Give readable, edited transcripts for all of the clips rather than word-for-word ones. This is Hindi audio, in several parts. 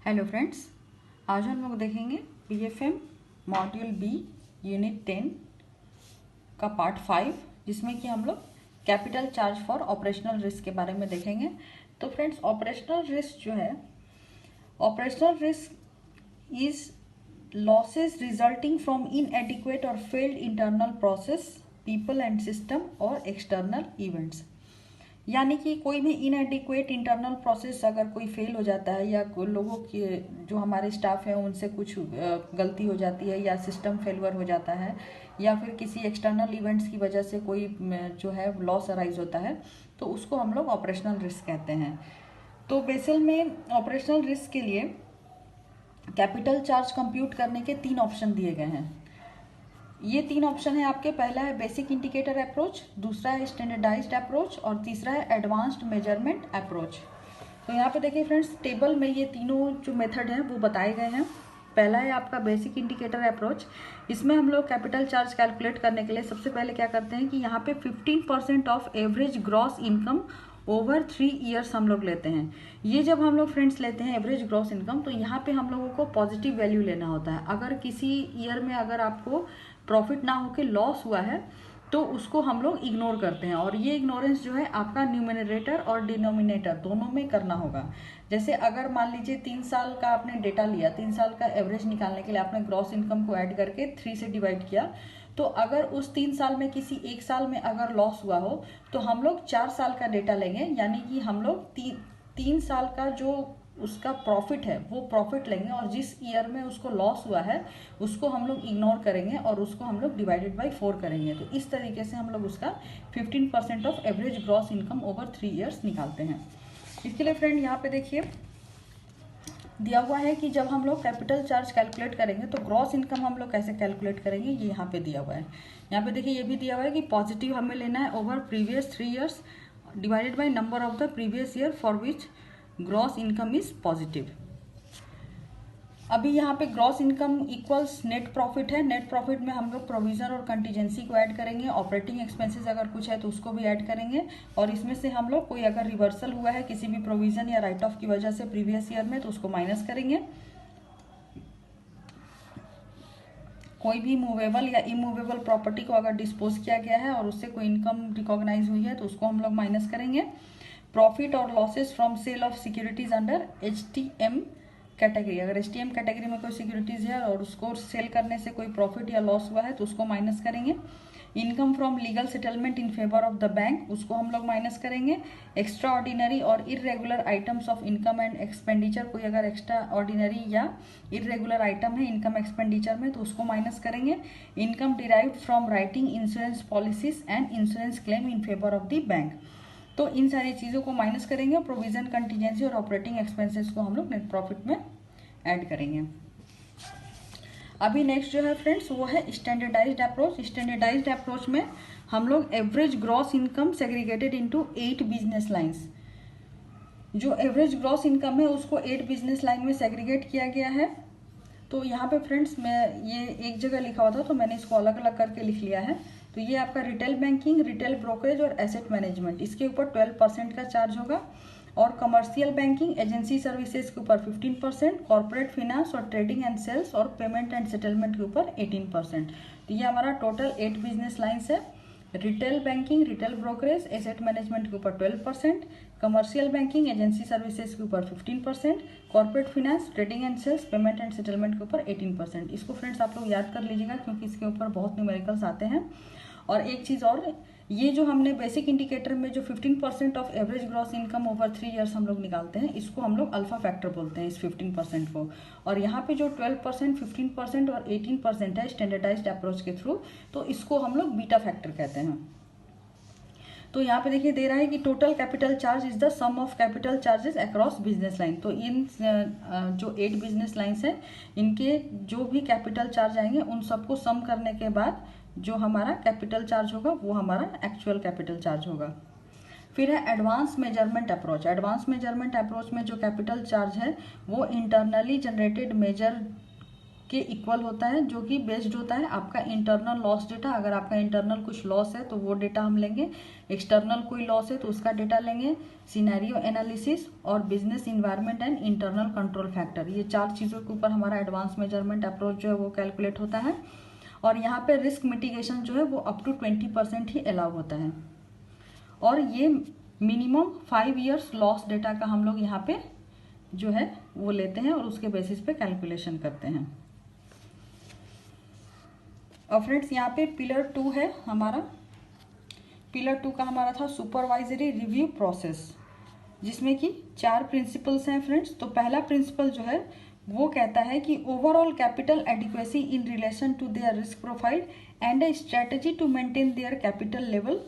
हेलो फ्रेंड्स, आज हम लोग देखेंगे बीएफएम मॉड्यूल बी यूनिट 10 का पार्ट 5, जिसमें कि हम लोग capital charge for operational risk के बारे में देखेंगे। तो फ्रेंड्स, ऑपरेशनल रिस्क जो है, operational risk is losses resulting from inadequate or failed internal process, people and system or external events. यानी कि कोई भी इनएडिक्वेट इंटरनल प्रोसेस अगर कोई फेल हो जाता है, या लोगों के जो हमारे स्टाफ है उनसे कुछ गलती हो जाती है, या सिस्टम फेलवर हो जाता है, या फिर किसी एक्सटर्नल इवेंट्स की वजह से कोई जो है लॉस अराइज होता है, तो उसको हम लोग ऑपरेशनल रिस्क कहते हैं। तो बेसल में ऑपरेशनल रिस्क के लिए कैपिटल चार्ज कंप्यूट करने के 3 ऑप्शन दिए गए हैं। ये 3 ऑप्शन है आपके। पहला है बेसिक इंडिकेटर अप्रोच, दूसरा है स्टैंडर्डाइज्ड अप्रोच और तीसरा है एडवांस्ड मेजरमेंट अप्रोच। तो यहाँ पे देखिए फ्रेंड्स, टेबल में ये तीनों जो मेथड हैं वो बताए गए हैं। पहला है आपका बेसिक इंडिकेटर अप्रोच। इसमें हम लोग कैपिटल चार्ज कैलकुलेट करने के लिए सबसे पहले क्या करते हैं कि यहाँ पे 15% of average gross income over 3 years हम लोग लेते हैं। ये जब हम लोग फ्रेंड्स लेते हैं एवरेज ग्रॉस इनकम, तो यहाँ पे हम लोगों को पॉजिटिव वैल्यू लेना होता है। अगर किसी ईयर में अगर आपको प्रॉफिट ना होके लॉस हुआ है तो उसको हम लोग इग्नोर करते हैं, और ये इग्नोरेंस जो है आपका न्यूमिनेटर और डिनोमिनेटर दोनों में करना होगा। जैसे अगर मान लीजिए 3 साल का आपने डेटा लिया, 3 साल का एवरेज निकालने के लिए आपने ग्रॉस इनकम को ऐड करके 3 से डिवाइड किया, तो अगर उस 3 साल में किसी एक साल में अगर लॉस हुआ हो तो हम लोग 4 साल का डेटा लेंगे, यानी कि हम लोग 3 साल का जो उसका प्रॉफिट है वो प्रॉफिट लेंगे, और जिस ईयर में उसको लॉस हुआ है उसको हम लोग इग्नोर करेंगे और उसको हम लोग डिवाइडेड बाई 4 करेंगे। तो इस तरीके से हम लोग उसका 15% of average gross income over 3 years निकालते हैं। इसके लिए फ्रेंड यहाँ पे देखिए दिया हुआ है कि जब हम लोग कैपिटल चार्ज कैलकुलेट करेंगे तो ग्रॉस इनकम हम लोग कैसे कैलकुलेट करेंगे, ये यहाँ पे दिया हुआ है। यहाँ पे देखिए ये भी दिया हुआ है कि पॉजिटिव हमें लेना है over previous 3 years divided by number of the previous year for which gross income is positive. अभी यहाँ पे gross income equals net profit है। नेट प्रॉफिट में हम लोग प्रोविजन और कंटीजेंसी को ऐड करेंगे, ऑपरेटिंग एक्सपेंसेस अगर कुछ है तो उसको भी ऐड करेंगे, और इसमें से हम लोग कोई अगर रिवर्सल हुआ है किसी भी प्रोविजन या राइट ऑफ की वजह से प्रीवियस ईयर में तो उसको माइनस करेंगे। कोई भी मूवेबल या इमूवेबल प्रॉपर्टी को अगर डिस्पोज किया गया है और उससे कोई इनकम रिकॉग्नाइज हुई है तो उसको हम लोग माइनस करेंगे। प्रॉफिट और losses from sale of securities under HTM category, अगर HTM कैटेगरी में कोई सिक्योरिटीज है और उसको सेल करने से कोई प्रॉफिट या लॉस हुआ है तो उसको माइनस करेंगे। Income from legal settlement in favour of the bank, उसको हम लोग माइनस करेंगे। एक्स्ट्रा ऑर्डिनरी और irregular items of income and expenditure, कोई अगर एक्स्ट्रा ऑर्डिनरी या इरेगुलर आइटम है इनकम एक्सपेंडिचर में तो उसको माइनस करेंगे। Income derived from writing insurance policies and insurance claim in favour of the bank, तो इन सारी चीज़ों को माइनस करेंगे। प्रोविजन, कंटीजेंसी और ऑपरेटिंग एक्सपेंसेस को हम लोग नेट प्रॉफिट में ऐड करेंगे। अभी नेक्स्ट जो है फ्रेंड्स वो है स्टैंडर्डाइज्ड अप्रोच। स्टैंडर्डाइज्ड अप्रोच में हम लोग average gross income segregated into 8 business lines, जो एवरेज ग्रॉस इनकम है उसको 8 बिजनेस लाइन में सेग्रीगेट किया गया है। तो यहाँ पे फ्रेंड्स मैं ये एक जगह लिखा हुआ था तो मैंने इसको अलग अलग करके लिख लिया है। तो ये आपका रिटेल बैंकिंग, रिटेल ब्रोकरेज और एसेट मैनेजमेंट, इसके ऊपर 12% का चार्ज होगा, और कमर्शियल बैंकिंग, एजेंसी सर्विसेज के ऊपर 15%, कॉर्पोरेट फिनेंस और ट्रेडिंग एंड सेल्स और पेमेंट एंड सेटलमेंट के ऊपर 18%। तो ये हमारा टोटल 8 बिजनेस लाइन्स है। Retail banking, retail brokerage, asset management के ऊपर 12%, कमर्शियल बैंकिंग, एजेंसी सर्विसेज के ऊपर 15%, corporate finance, trading and sales, payment and settlement के ऊपर 18%। इसको फ्रेंड्स आप लोग याद कर लीजिएगा क्योंकि इसके ऊपर बहुत न्यूमेरिकल्स आते हैं। और एक चीज़ और, ये जो हमने बेसिक इंडिकेटर में जो 15% of average gross income over 3 years हम लोग निकालते हैं, इसको हम लोग अल्फा फैक्टर बोलते हैं इस 15% को। और यहाँ पे जो 12%, 15% और 18% है स्टैंडर्डाइज्ड अप्रोच के थ्रू, तो इसको हम लोग बीटा फैक्टर कहते हैं। तो यहाँ पे देखिए दे रहा है कि total capital charge is the sum of capital charges across business line. तो इन जो 8 बिजनेस लाइन्स हैं इनके जो भी कैपिटल चार्ज आएंगे उन सबको सम करने के बाद जो हमारा कैपिटल चार्ज होगा वो हमारा एक्चुअल कैपिटल चार्ज होगा। फिर है advance measurement approach. Advance measurement approach में जो कैपिटल चार्ज है वो इंटरनली जनरेटेड मेजर के इक्वल होता है, जो कि बेस्ड होता है आपका इंटरनल लॉस डेटा। अगर आपका इंटरनल कुछ लॉस है तो वो डेटा हम लेंगे, एक्सटर्नल कोई लॉस है तो उसका डेटा लेंगे, सिनेरियो एनालिसिस और business environment and internal control factor, ये 4 चीज़ों के ऊपर हमारा एडवांस मेजरमेंट अप्रोच जो है वो कैलकुलेट होता है। और यहाँ पे रिस्क मिटिगेशन जो है वो अप टू 20% ही अलाउ होता है। और ये मिनिमम 5 ईयर्स लॉस डेटा का हम लोग यहाँ पे जो है वो लेते हैं और उसके बेसिस पे कैलकुलेशन करते हैं। और फ्रेंड्स यहाँ पे पिलर 2 है हमारा। पिलर 2 का हमारा था सुपरवाइजरी रिव्यू प्रोसेस, जिसमें कि 4 प्रिंसिपल्स हैं फ्रेंड्स। तो पहला प्रिंसिपल जो है वो कहता है कि overall capital adequacy in relation to their risk profile and a strategy to maintain their capital level,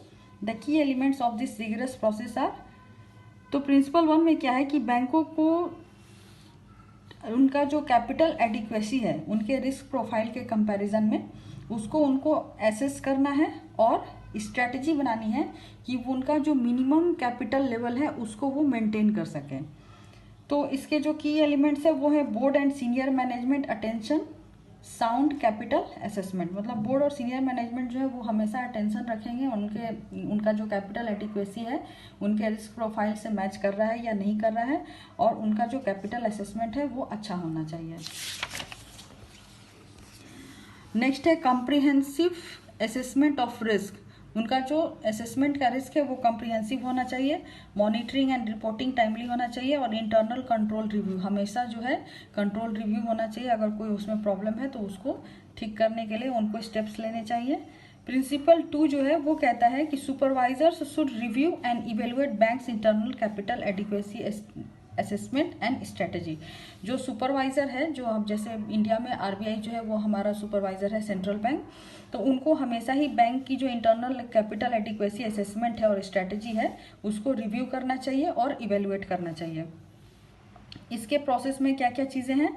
the key elements of this rigorous process are. तो प्रिंसिपल 1 में क्या है कि बैंकों को उनका जो कैपिटल एडिक्वेसी है उनके रिस्क प्रोफाइल के कंपैरिजन में उसको उनको एसेस करना है और स्ट्रेटजी बनानी है कि वो उनका जो मिनिमम कैपिटल लेवल है उसको वो मेंटेन कर सकें। तो इसके जो की एलिमेंट्स है वो है board and senior management attention, sound capital assessment. मतलब बोर्ड और सीनियर मैनेजमेंट जो है वो हमेशा अटेंशन रखेंगे उनका जो कैपिटल एडिक्वेसी है उनके रिस्क प्रोफाइल से मैच कर रहा है या नहीं कर रहा है, और उनका जो कैपिटल असेसमेंट है वो अच्छा होना चाहिए। नेक्स्ट है कॉम्प्रिहेंसिव असेसमेंट ऑफ रिस्क। उनका जो असेसमेंट का रिस्क है वो कॉम्प्रिहेंसिव होना चाहिए, मॉनिटरिंग एंड रिपोर्टिंग टाइमली होना चाहिए, और इंटरनल कंट्रोल रिव्यू हमेशा जो है कंट्रोल रिव्यू होना चाहिए। अगर कोई उसमें प्रॉब्लम है तो उसको ठीक करने के लिए उनको स्टेप्स लेने चाहिए। प्रिंसिपल 2 जो है वो कहता है कि supervisors should review and evaluate banks internal capital adequacy assessment and strategy. जो सुपरवाइजर है, जो अब जैसे इंडिया में आरबीआई जो है वो हमारा सुपरवाइजर है, सेंट्रल बैंक, तो उनको हमेशा ही बैंक की जो इंटरनल कैपिटल एडिक्वेसी असेसमेंट है और स्ट्रेटजी है उसको रिव्यू करना चाहिए और इवेलुएट करना चाहिए। इसके प्रोसेस में क्या क्या चीज़ें हैं,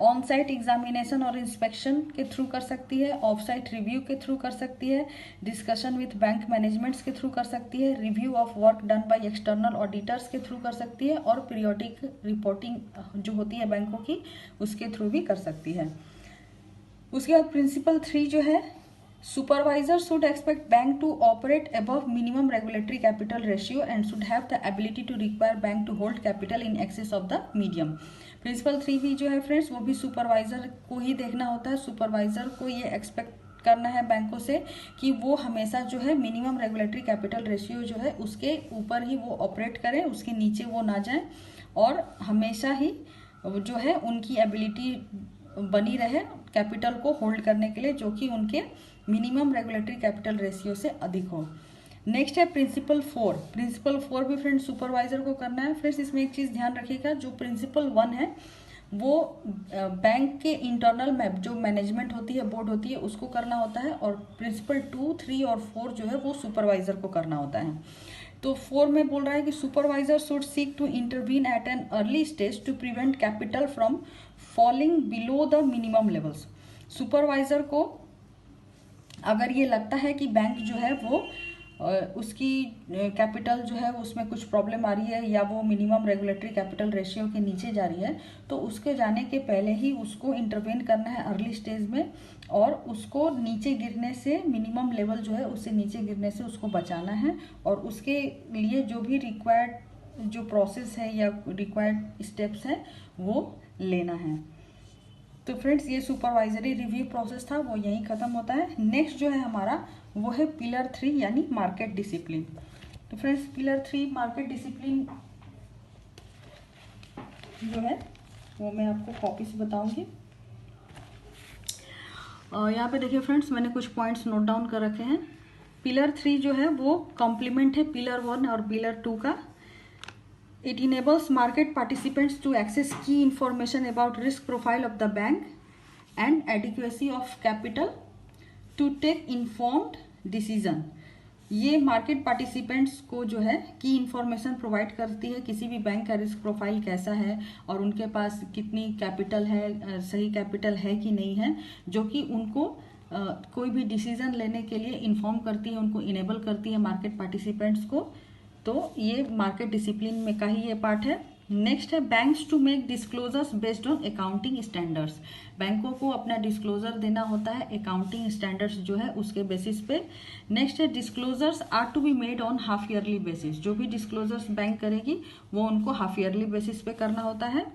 ऑन साइट एग्जामिनेशन और इंस्पेक्शन के थ्रू कर सकती है, ऑफ साइट रिव्यू के थ्रू कर सकती है, डिस्कशन विथ बैंक मैनेजमेंट्स के थ्रू कर सकती है, review of work done by external auditors के थ्रू कर सकती है, और पीरियोडिक रिपोर्टिंग जो होती है बैंकों की उसके थ्रू भी कर सकती है। उसके बाद प्रिंसिपल 3 जो है, supervisor should expect bank to operate above minimum regulatory capital ratio and should have the ability to require bank to hold capital in excess of the medium। Principle 3 भी जो है फ्रेंड्स वो भी सुपरवाइजर को ही देखना होता है। सुपरवाइजर को ये एक्सपेक्ट करना है बैंकों से कि वो हमेशा जो है मिनिमम रेगुलेटरी कैपिटल रेशियो जो है उसके ऊपर ही वो ऑपरेट करें, उसके नीचे वो ना जाएं, और हमेशा ही जो है उनकी एबिलिटी बनी रहे कैपिटल को होल्ड करने के लिए, जो कि उनके मिनिमम रेगुलेटरी कैपिटल रेशियो से अधिक हो। नेक्स्ट है प्रिंसिपल 4। प्रिंसिपल 4 भी फ्रेंड्स सुपरवाइजर को करना है। फ्रेंड्स इसमें एक चीज़ ध्यान रखिएगा, जो प्रिंसिपल 1 है वो बैंक के इंटरनल मैप जो मैनेजमेंट होती है, बोर्ड होती है, उसको करना होता है, और प्रिंसिपल 2, 3 और 4 जो है वो सुपरवाइजर को करना होता है। तो 4 में बोल रहा है कि supervisor should seek to intervene at an early stage to prevent capital from falling below the minimum levels. Supervisor को अगर ये लगता है कि बैंक जो है वो उसकी कैपिटल जो है उसमें कुछ प्रॉब्लम आ रही है या वो मिनिमम रेगुलेटरी कैपिटल रेशियो के नीचे जा रही है, तो उसके जाने के पहले ही उसको इंटरवेन करना है अर्ली स्टेज में, और उसको नीचे गिरने से, मिनिमम लेवल जो है उससे नीचे गिरने से उसको बचाना है, और उसके लिए जो भी रिक्वायर्ड जो प्रोसेस है या रिक्वायर्ड स्टेप्स हैं वो लेना है। तो फ्रेंड्स ये सुपरवाइजरी रिव्यू प्रोसेस था, वो यहीं ख़त्म होता है। नेक्स्ट जो है हमारा वो है पिलर 3 यानी मार्केट डिसिप्लिन। तो फ्रेंड्स पिलर 3 मार्केट डिसिप्लिन जो है वो मैं आपको कॉपी से बताऊंगी। यहाँ पे देखिए फ्रेंड्स मैंने कुछ पॉइंट्स नोट डाउन कर रखे हैं। पिलर 3 जो है वो कॉम्प्लीमेंट है पिलर 1 और पिलर 2 का। It enables market participants to access key information about risk profile of the bank and adequacy of capital to take informed decision। ये मार्केट पार्टिसिपेंट्स को जो है की इन्फॉर्मेशन प्रोवाइड करती है किसी भी बैंक का रिस्क प्रोफाइल कैसा है और उनके पास कितनी कैपिटल है, सही कैपिटल है कि नहीं है, जो कि उनको कोई भी डिसीजन लेने के लिए इन्फॉर्म करती है, उनको इनेबल करती है मार्केट पार्टिसिपेंट्स को। तो ये मार्केट डिसिप्लिन में का ही ये पार्ट है। नेक्स्ट है banks to make disclosures based on accounting standards. बैंकों को अपना डिस्क्लोजर देना होता है अकाउंटिंग स्टैंडर्ड्स जो है उसके बेसिस पे। नेक्स्ट है disclosures are to be made on half yearly basis. जो भी डिस्क्लोजर्स बैंक करेगी वो उनको हाफ ईयरली बेसिस पे करना होता है।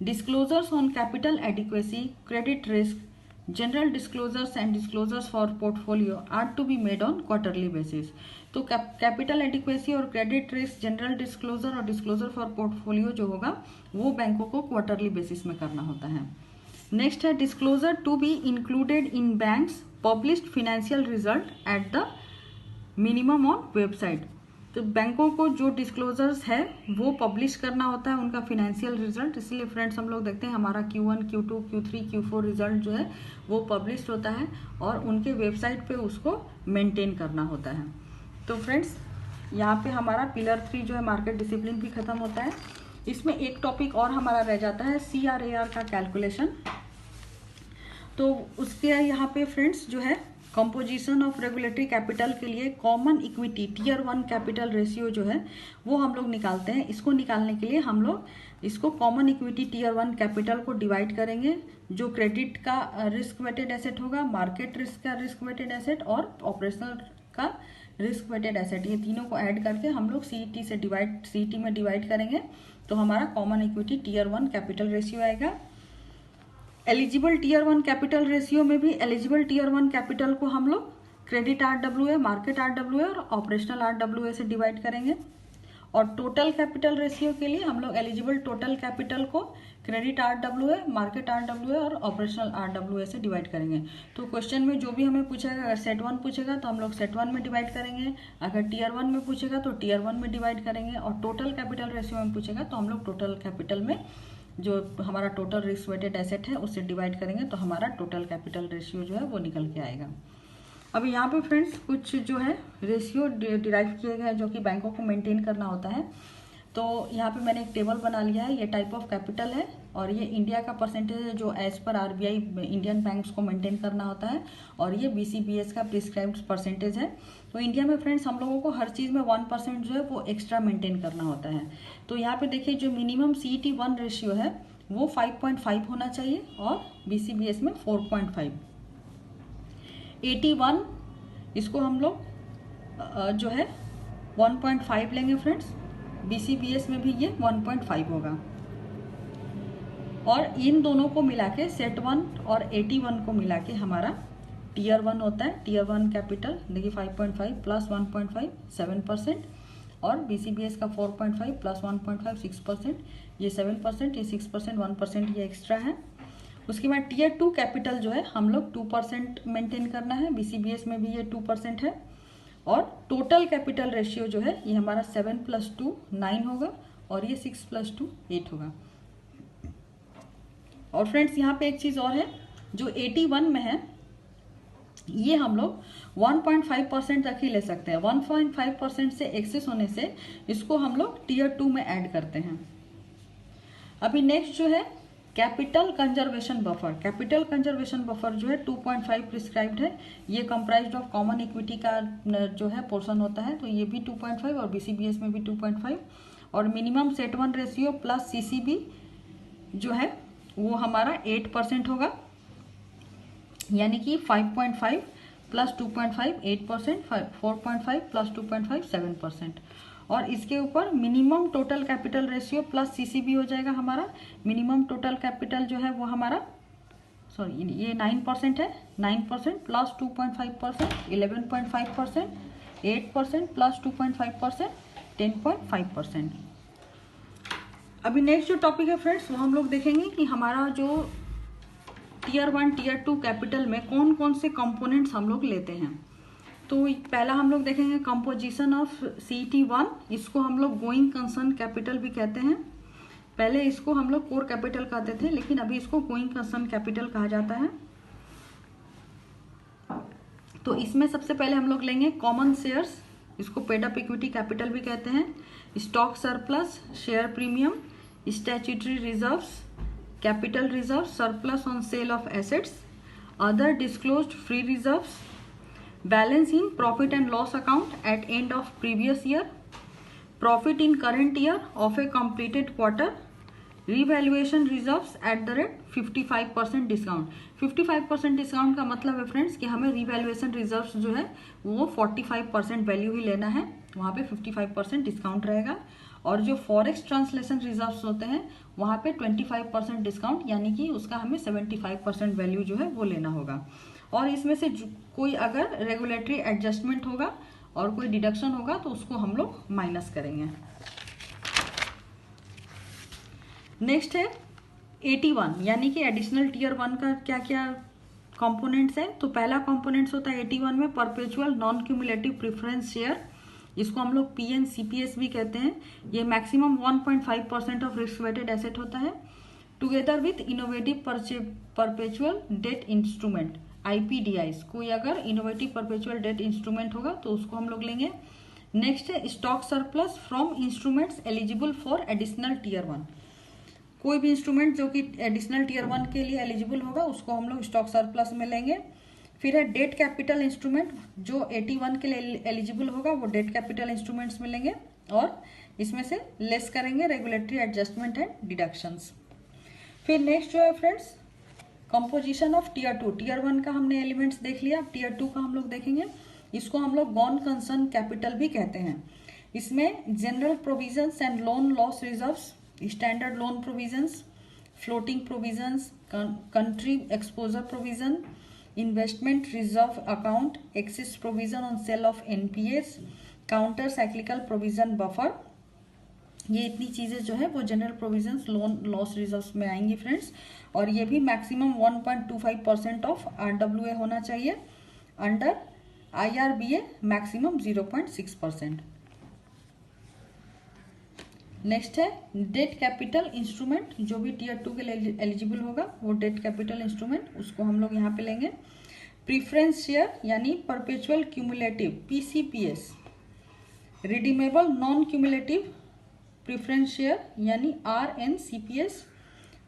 Disclosures on capital adequacy, credit risk, general disclosures and disclosures for portfolio are to be made on quarterly basis. तो कैपिटल एडिक्वेसी और क्रेडिट रिस्क, जनरल डिस्क्लोजर और डिस्क्लोजर फॉर पोर्टफोलियो जो होगा वो बैंकों को क्वार्टरली बेसिस में करना होता है। नेक्स्ट है disclosure to be included in banks published financial result at the minimum on website. तो बैंकों को जो डिस्क्लोजर्स है वो पब्लिश करना होता है उनका फिनेंशियल रिजल्ट। इसलिए फ्रेंड्स हम लोग देखते हैं हमारा Q1, Q2, Q3, Q4 result जो है वो पब्लिश होता है और उनके वेबसाइट पे उसको मेंटेन करना होता है। तो फ्रेंड्स यहाँ पे हमारा पिलर 3 जो है मार्केट डिसिप्लिन भी खत्म होता है। इसमें एक टॉपिक और हमारा रह जाता है CRAR का कैलकुलेशन। तो उसके यहाँ पे फ्रेंड्स जो है कंपोजिशन ऑफ रेगुलेटरी कैपिटल के लिए common equity tier 1 capital ratio जो है वो हम लोग निकालते हैं। इसको निकालने के लिए हम लोग इसको कॉमन इक्विटी टियर 1 कैपिटल को डिवाइड करेंगे। जो क्रेडिट का रिस्क वेटेड एसेट होगा, मार्केट रिस्क का रिस्क वेटेड एसेट और ऑपरेशनल का रिस्क वेटेड एसेट, ये तीनों को ऐड करके हम लोग CET में डिवाइड करेंगे। तो हमारा common equity tier 1 capital ratio आएगा। एलिजिबल टियर 1 कैपिटल रेशियो में भी एलिजिबल टियर 1 कैपिटल को हम लोग क्रेडिट RWA, मार्केट RWA और ऑपरेशनल RWA से डिवाइड करेंगे। और टोटल कैपिटल रेशियो के लिए हम लोग एलिजिबल टोटल कैपिटल को क्रेडिट RWA, मार्केट RWA और ऑपरेशनल RWA से डिवाइड करेंगे। तो क्वेश्चन में जो भी हमें पूछेगा, अगर सेट 1 पूछेगा तो हम लोग सेट 1 में डिवाइड करेंगे, अगर टियर 1 में पूछेगा तो टियर 1 में डिवाइड करेंगे, और टोटल कैपिटल रेशियो में पूछेगा तो हम लोग टोटल कैपिटल में जो हमारा टोटल रिस्क वेटेड एसेट है उससे डिवाइड करेंगे। तो हमारा टोटल कैपिटल रेशियो जो है वो निकल के आएगा। अब यहाँ पे फ्रेंड्स कुछ जो है रेशियो डिराइव किए गए हैं जो कि बैंकों को मेंटेन करना होता है। तो यहाँ पे मैंने एक टेबल बना लिया है। ये टाइप ऑफ कैपिटल है और ये इंडिया का परसेंटेज है जो as per RBI Indian banks को मेंटेन करना होता है, और ये BCBS का प्रिस्क्राइब्ड परसेंटेज है। तो इंडिया में फ्रेंड्स हम लोगों को हर चीज़ में 1% जो है वो एक्स्ट्रा मेंटेन करना होता है। तो यहाँ पे देखिए जो मिनिमम CET1 रेशियो है वो 5.5 होना चाहिए और BCBS में 4.5। 81 इसको हम लोग जो है 1.5 लेंगे फ्रेंड्स। BCBS में भी ये 1.5 होगा। और इन दोनों को मिला के सेट 1 और 81 को मिला के हमारा टियर 1 होता है। टियर 1 कैपिटल देखिए 5.5 प्लस 1.5 7%, और BCBS का 4.5 प्लस 1.5 6%, ये 7%, ये 6%, 1% ये एक्स्ट्रा है। उसके बाद टियर 2 कैपिटल जो है हम लोग 2% मेंटेन करना है। BCBS में भी ये 2% है। और टोटल कैपिटल रेशियो जो है ये हमारा 7 + 2 9 होगा, और ये 6 + 2 8 होगा। और फ्रेंड्स यहाँ पे एक चीज़ और है, जो 81 में है ये हम लोग 1.5% तक ही ले सकते हैं। 1.5% से एक्सेस होने से इसको हम लोग टियर 2 में ऐड करते हैं। अभी नेक्स्ट जो है capital conservation buffer. Capital conservation buffer जो है 2.5 प्रिस्क्राइब्ड है। ये कंप्राइज्ड ऑफ कॉमन इक्विटी का जो है पोर्शन होता है, तो ये भी 2.5 और BCBS में भी 2.5। और minimum set 1 ratio plus CCB जो है वो हमारा 8% होगा, यानी कि 5.5 प्लस 2.5 8%, 4.5 प्लस 2.5 7%। और इसके ऊपर minimum total capital ratio plus CCB हो जाएगा हमारा। मिनिमम टोटल कैपिटल जो है वो हमारा ये 9% है। 9% प्लस 2.5% 11.5%, 8% प्लस 2.5% 10.5%। अभी नेक्स्ट जो टॉपिक है फ्रेंड्स वो हम लोग देखेंगे कि हमारा जो टियर 1 टियर 2 कैपिटल में कौन कौन से कंपोनेंट्स हम लोग लेते हैं। तो पहला हम लोग देखेंगे कंपोजिशन ऑफ CET1। इसको हम लोग गोइंग कंसर्न कैपिटल भी कहते हैं। पहले इसको हम लोग कोर कैपिटल कहते थे, लेकिन अभी इसको गोइंग कंसर्न कैपिटल कहा जाता है। तो इसमें सबसे पहले हम लोग लेंगे कॉमन शेयर्स, इसको पेड अप इक्विटी कैपिटल भी कहते हैं। Stock surplus, share premium, statutory reserves, capital reserve, surplus on sale of assets, other disclosed free reserves, balance in profit and loss account at end of previous year, profit in current year of a completed quarter, revaluation reserves at the rate 55% discount. 55% discount का मतलब है फ्रेंड्स कि हमें रिवैल्यूएशन रिजर्व्स जो है वो 45% वैल्यू ही लेना है, वहाँ पे 55% डिस्काउंट रहेगा। और जो फॉरेक्स ट्रांसलेशन रिजर्व्स होते हैं वहाँ पे 25% डिस्काउंट, यानी कि उसका हमें 75% वैल्यू जो है वो लेना होगा। और इसमें से कोई अगर रेगुलेटरी एडजस्टमेंट होगा और कोई डिडक्शन होगा तो उसको हम लोग माइनस करेंगे। नेक्स्ट है 81, यानी कि एडिशनल टीयर 1 का क्या क्या कंपोनेंट्स है। तो पहला कंपोनेंट्स होता है 81 में perpetual non cumulative preference share, इसको हम लोग PNCPS भी कहते हैं। ये maximum 1.5% of risk weighted asset होता है, together with innovative perpetual debt instrument IPDIs। कोई अगर इनोवेटिव परपेचुअल डेट इंस्ट्रूमेंट होगा तो उसको हम लोग लेंगे। नेक्स्ट है stock surplus from instruments eligible for additional tier 1। कोई भी इंस्ट्रूमेंट जो कि एडिशनल टीयर 1 के लिए एलिजिबल होगा उसको हम लोग स्टॉक सरप्लस में लेंगे। फिर है डेट कैपिटल इंस्ट्रूमेंट, जो 81 के लिए एलिजिबल होगा वो डेट कैपिटल इंस्ट्रूमेंट्स में लेंगे और इसमें से लेस करेंगे रेगुलेटरी एडजस्टमेंट एंड डिडक्शंस। फिर नेक्स्ट जो है friends composition of tier 2। Tier 1 का हमने एलिमेंट्स देख लिया, टीयर 2 का हम लोग देखेंगे। इसको हम लोग गॉन कंसर्न कैपिटल भी कहते हैं। इसमें general provisions and loan loss reserves, standard loan provisions, floating provisions, country exposure provision, investment reserve account, axis provision on sale of NPAs, counter cyclical provision buffer, ये इतनी चीजें जो है वो general provisions loan loss reserves में आएंगी फ्रेंड्स। और ये भी मैक्सिमम 1.25% ऑफ RWA होना चाहिए, अंडर IRBA मैक्सिमम 0.6%। नेक्स्ट है डेट कैपिटल इंस्ट्रूमेंट, जो भी टीयर 2 के लिए एलिजिबल होगा वो डेट कैपिटल इंस्ट्रूमेंट, उसको हम लोग यहाँ पे लेंगे। प्रीफरेंस शेयर यानी perpetual cumulative PCPS, redeemable non cumulative preference share यानी RNCPS,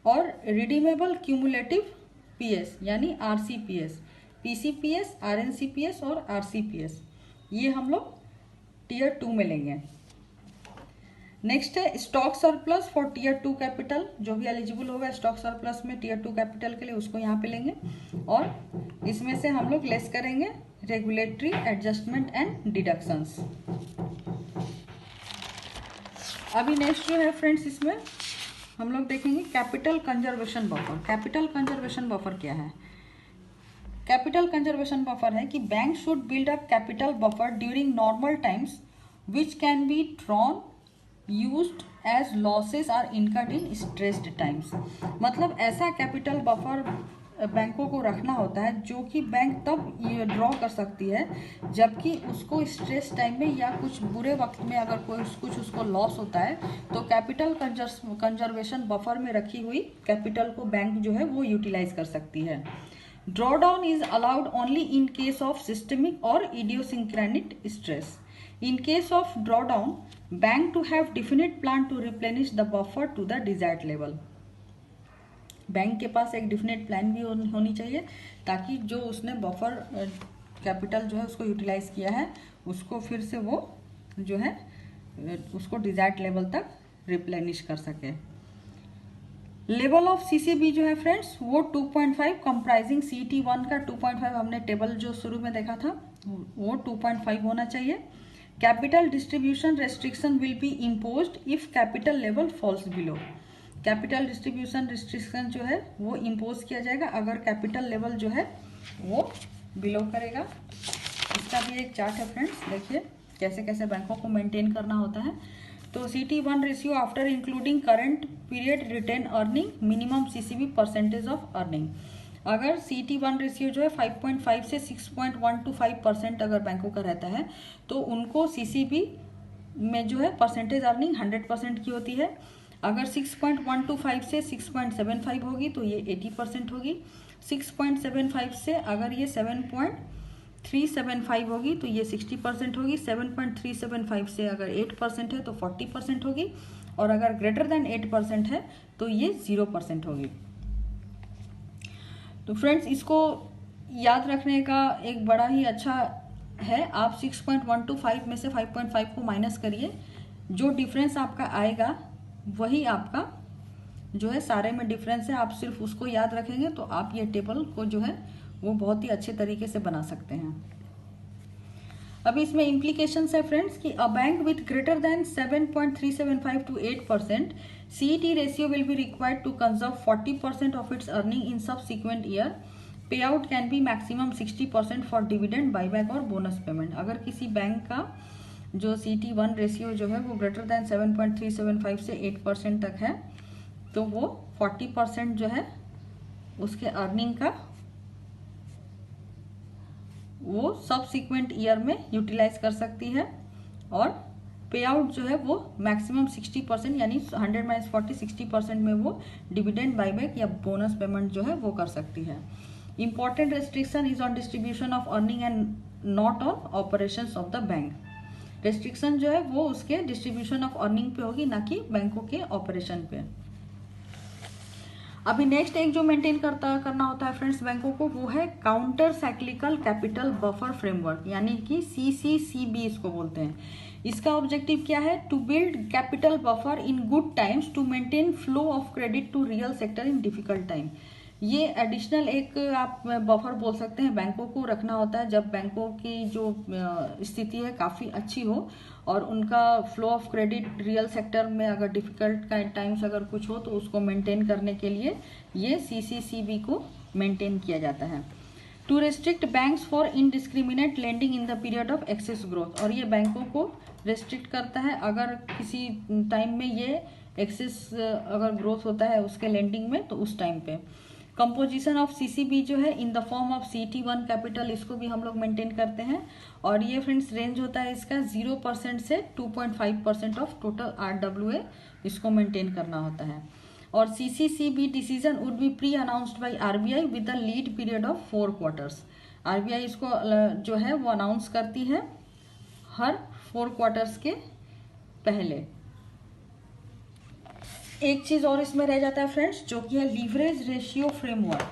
और रिडीमेबल क्यूमुलेटिव PS यानी RCPS। PCPS, RNCPS और RCPS ये हम लोग टीयर 2 में लेंगे। नेक्स्ट है stock surplus for tier 2 capital, जो भी एलिजिबल होगा स्टॉक सरप्लस में टीयर 2 कैपिटल के लिए उसको यहाँ पे लेंगे और इसमें से हम लोग लेस करेंगे रेगुलेटरी एडजस्टमेंट एंड डिडक्शंस। अभी नेक्स्ट जो है फ्रेंड्स इसमें हम लोग देखेंगे capital conservation buffer. Capital conservation buffer क्या है? कैपिटल कंजर्वेशन बफर है कि bank should build up capital buffer during normal times which can be drawn used as losses are incurred in stressed times. मतलब ऐसा कैपिटल बफर बैंकों को रखना होता है जो कि बैंक तब ये ड्रॉ कर सकती है जबकि उसको स्ट्रेस टाइम में या कुछ बुरे वक्त में अगर कुछ उसको लॉस होता है तो कैपिटल कंजर्वेशन बफर में रखी हुई कैपिटल को बैंक जो है वो यूटिलाइज कर सकती है। Drawdown is allowed only in case of systemic or idiosyncratic stress. In case of drawdown, bank to have definite plan to replenish the buffer to the desired level. Bank के पास एक डिफिनेट प्लान भी होनी चाहिए ताकि जो उसने बफर कैपिटल जो है उसको यूटिलाइज किया है उसको फिर से वो जो है उसको डिजायर्ड लेवल तक रिप्लेनिश कर सके। लेवल ऑफ CCB जो है फ्रेंड्स वो 2.5 कंप्राइजिंग CET1 का 2.5 हमने टेबल जो शुरू में देखा था वो 2.5 होना चाहिए। Capital distribution restriction will be imposed if capital level falls below. Capital distribution restriction जो है वो इम्पोज किया जाएगा अगर कैपिटल लेवल जो है वो बिलो करेगा। इसका भी एक चार्ट है फ्रेंड्स, देखिए कैसे कैसे बैंकों को मेंटेन करना होता है। तो CET1 ratio after including current period retained earning minimum CCB percentage of earning. अगर CET1 रेशियो जो है 5.5 से 6.125% अगर बैंकों का रहता है तो उनको CCB में जो है परसेंटेज अर्निंग 100% की होती है। अगर 6.125 से 6.75 होगी तो ये 80% होगी। 6.75 से अगर ये 7.375 होगी तो ये 60% होगी। 7.375 से अगर 8% है तो 40% होगी और अगर ग्रेटर देन 8% है तो ये 0% होगी। तो फ्रेंड्स इसको याद रखने का एक बड़ा ही अच्छा है, आप 6.125 में से 5.5 को माइनस करिए जो डिफरेंस आपका आएगा वही आपका जो है सारे में डिफरेंस है। आप सिर्फ उसको याद रखेंगे तो आप ये टेबल को जो है वो बहुत ही अच्छे तरीके से बना सकते हैं। अभी इसमें इम्प्लीकेशंस है फ्रेंड्स कि a bank with greater than 7.375 to 8% CET ratio will be required to conserve 40% of its earning in subsequent year. Pay out can be maximum 60% for dividend, buyback और बोनस पेमेंट। अगर किसी बैंक का जो CET1 रेशियो जो है वो ग्रेटर देन 7.375 से 8% तक है तो वो 40% जो है उसके अर्निंग का वो सबसिक्वेंट ईयर में यूटिलाइज कर सकती है और पे आउट जो है वो मैक्सिमम 60% यानी 100 - 40 60% में वो डिविडेंड, बाईबैक या बोनस पेमेंट जो है वो कर सकती है। Important restriction is on distribution of earning and not on operations of the bank. Restriction जो है वो उसके डिस्ट्रीब्यूशन ऑफ अर्निंग पे होगी, ना कि बैंकों के ऑपरेशन पे। अभी नेक्स्ट एक जो मेंटेन करना होता है फ्रेंड्स बैंकों को वो है counter cyclical capital buffer framework, यानी कि CCCB इसको बोलते हैं। इसका ऑब्जेक्टिव क्या है? To build capital buffer in good times to maintain flow of credit to real sector in difficult time. ये एडिशनल एक आप बफर बोल सकते हैं बैंकों को रखना होता है जब बैंकों की जो स्थिति है काफ़ी अच्छी हो और उनका flow of credit real sector में अगर डिफिकल्ट टाइम्स अगर कुछ हो तो उसको मेंटेन करने के लिए ये CCCB को मेंटेन किया जाता है। To restrict banks for indiscriminate lending in the period of excess growth, और ये बैंकों को रेस्ट्रिक्ट करता है अगर किसी टाइम में ये एक्सेस अगर ग्रोथ होता है उसके लेंडिंग में तो उस टाइम पे। कंपोजिशन ऑफ CCB जो है in the form of CET1 capital, इसको भी हम लोग मेंटेन करते हैं और ये फ्रेंड्स रेंज होता है इसका 0% से 2.5% ऑफ टोटल RWA, इसको मेंटेन करना होता है। और CCCB decision would be pre announced by RBI with a lead period of 4 quarters. RBI इसको जो है वो अनाउंस करती है हर 4 क्वार्टर्स के पहले। एक चीज और इसमें रह जाता है फ्रेंड्स जो कि है लीवरेज रेशियो फ्रेमवर्क,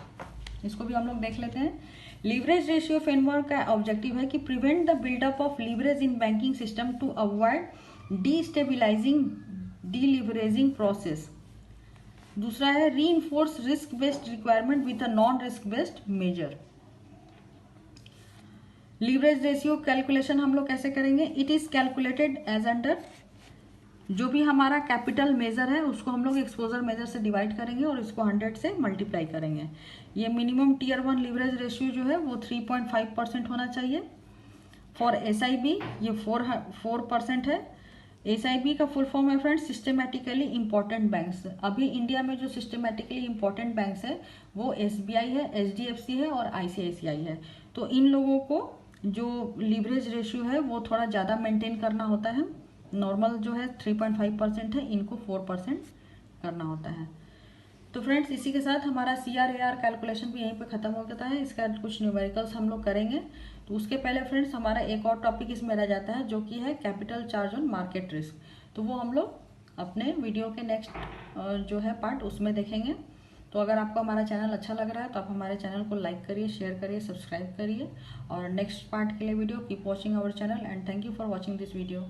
इसको भी हम लोग देख लेते हैं। लीवरेज रेशियो फ्रेमवर्क का ऑब्जेक्टिव है कि prevent the buildup of leverage in banking system to avoid destabilising deleveraging process. दूसरा है reinforce risk based requirement with a non risk based measure. Leverage ratio calculation हम लोग कैसे करेंगे? It is calculated as under, जो भी हमारा कैपिटल मेजर है उसको हम लोग एक्सपोजर मेजर से डिवाइड करेंगे और इसको 100 से मल्टीप्लाई करेंगे। ये मिनिमम टियर 1 लीवरेज रेशियो जो है वो 3.5% होना चाहिए। फॉर SIB ये 4% है। SIB का फुल फॉर्म है फ्रेंड्स सिस्टमेटिकली इंपॉर्टेंट बैंक्स। अभी इंडिया में जो सिस्टमेटिकली इंपॉर्टेंट बैंक्स है वो SBI है, HDFC है और ICICI है। तो इन लोगों को जो लीवरेज रेशियो है वो थोड़ा ज़्यादा मेंटेन करना होता है। नॉर्मल जो है 3.5% है, इनको 4% करना होता है। तो फ्रेंड्स इसी के साथ हमारा CRAR कैलकुलेशन भी यहीं पे ख़त्म हो जाता है। इसका कुछ न्यूमेरिकल्स हम लोग करेंगे। तो उसके पहले फ्रेंड्स हमारा एक और टॉपिक इसमें रह जाता है जो कि है capital charge on market risk. तो वो हम लोग अपने वीडियो के नेक्स्ट जो है पार्ट उसमें देखेंगे। तो अगर आपको हमारा चैनल अच्छा लग रहा है तो आप हमारे चैनल को लाइक करिए, शेयर करिए, सब्सक्राइब करिए और नेक्स्ट पार्ट के लिए video keep watching our channel and thank you for watching this video.